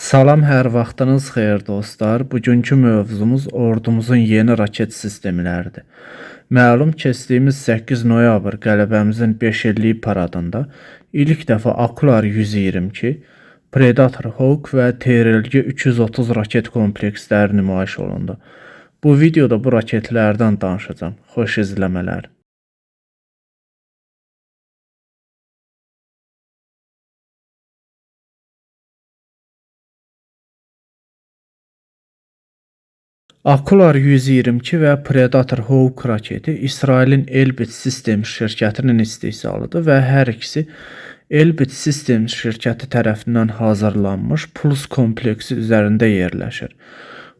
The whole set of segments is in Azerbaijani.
Salam, hər vaxtınız xeyir dostlar. Bugünkü mövzumuz ordumuzun yeni raket sistemləridir. Məlum keçdiyimiz 8 noyabr qələbəmizin 5 illik paradında ilk dəfə Akular 122, Predator Hawk və TRLG 330 raket kompleksləri nümayiş olundu. Bu videoda bu raketlərdən danışacağım. Xoş izləmələr. Akular 122 və Predator Hawk raketi İsrailin Elbit Systems şirkətinin istehsalıdır və hər ikisi Elbit Systems şirkəti tərəfindən hazırlanmış Pulse kompleksi üzərində yerləşir.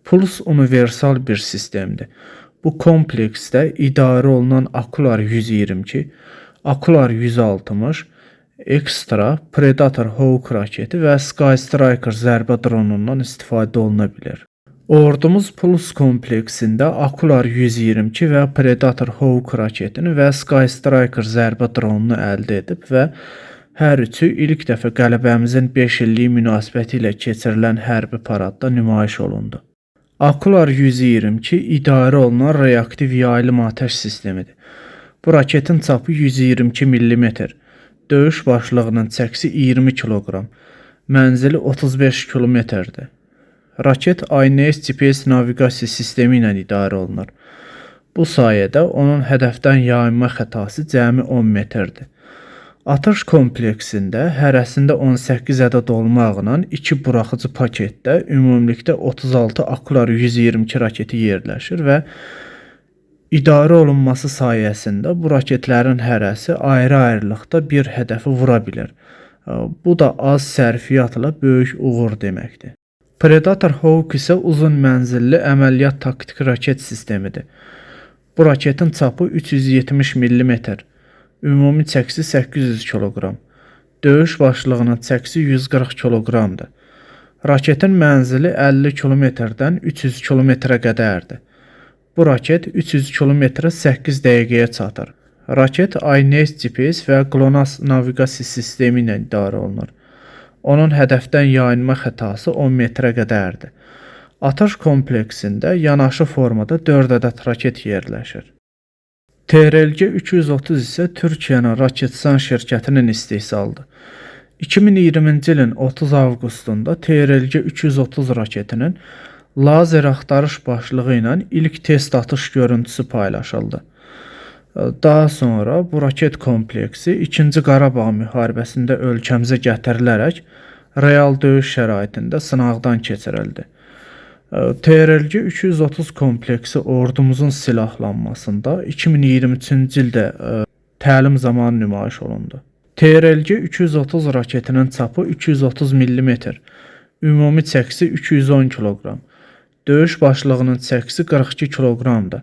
Pulse universal bir sistemdir. Bu kompleksdə idarə olunan Akular 122, Akular 160, Extra, Predator Hawk raketi və Sky Striker zərbə dronundan istifadə oluna bilər. Ordumuz Pulse kompleksində Akular 122 və Predator Hawk raketini və Sky Striker zərbə dronunu əldə edib və hər üçü ilk dəfə qələbəmizin 5 illiyi münasibəti ilə keçirilən hərbi paradda nümayiş olundu. Akular 122 idarə olunan reaktiv yaylım atəş sistemidir. Bu raketin çapı 122 mm, döyüş başlığının çəkisi 20 kg, mənzili 35 km-dir. Raket INS GPS naviqasiya sistemi ilə idarə olunur. Bu sayədə onun hədəfdən yayınma xətası cəmi 10 metrdir. Atış kompleksində hərəsində 18 ədəd olmaqla 2 buraxıcı paketdə ümumilikdə 36 Akular 122 raketi yerləşir və idarə olunması sayəsində bu raketlərin hərəsi ayrı-ayrılıqda bir hədəfi vura bilir. Bu da az sərfiyyatla böyük uğur deməkdir. Predator Hawk isə uzun mənzilli əməliyyat taktik raket sistemidir. Bu raketin çapı 370 mm, ümumi çəkisi 800 kg, döyüş başlığının çəkisi 140 kg-dır. Raketin mənzili 50 km-dən 300 km-ə qədərdir. Bu raket 300 km-ə 8 dəqiqəyə çatır. Raket INS GPS və GLONASS naviqasiya sistemi ilə idarə olunur. Onun hədəfdən yayınma xətası 10 metrə qədərdir. Atış kompleksində yanaşı formada 4 ədəd raket yerləşir. TRLG 330 isə Türkiyənin Roketsan şirkətinin istehsalıdır. 2020-ci ilin 30 avqustunda TRLG 330 raketinin lazer axtarış başlığı ilə ilk test atış görüntüsü paylaşıldı. Daha sonra bu raket kompleksi 2-ci Qarabağ müharibəsində ölkəmizə gətirilərək real döyüş şəraitində sınaqdan keçirildi. TRLG 330 kompleksi ordumuzun silahlanmasında 2023-cü ildə təlim zamanı nümayiş olundu. TRLG 330 raketinin çapı 230 mm, ümumi çəkisi 210 kg, döyüş başlığının çəkisi 42 kg-dır.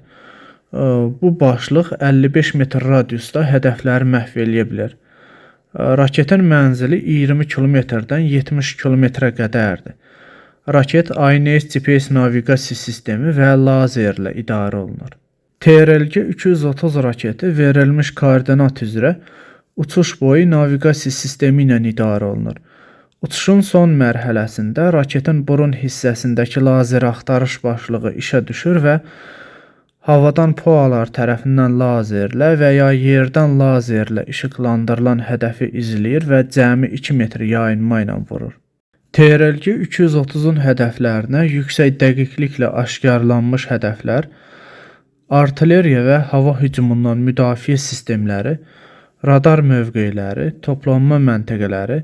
Bu başlıq 55 metr radiusda hədəfləri məhv eləyə bilər. Raketin mənzili 20 km-dən 70 km-ə qədərdir. Raket INS GPS naviqasiya sistemi və lazerlə idarə olunur. TRLG 330 raketi verilmiş koordinat üzrə uçuş boyu naviqasiya sistemi ilə idarə olunur. Uçuşun son mərhələsində raketin burun hissəsindəki lazer axtarış başlığı işə düşür və havadan PUAlar tərəfindən lazerlə və ya yerdən lazerlə işıqlandırılan hədəfi izləyir və cəmi 2 metr yayınma ilə vurur. TRLG 330-un hədəflərinə yüksək dəqiqliklə aşkarlanmış hədəflər, artilleriya və hava hücumundan müdafiə sistemləri, radar mövqeləri, toplanma məntəqələri,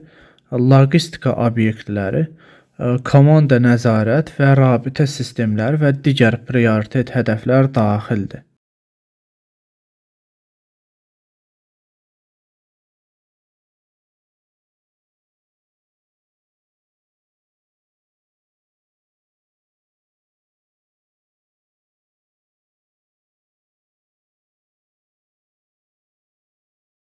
logistika obyektləri, komanda nəzarət və rabitə sistemləri və digər prioritet hədəflər daxildir.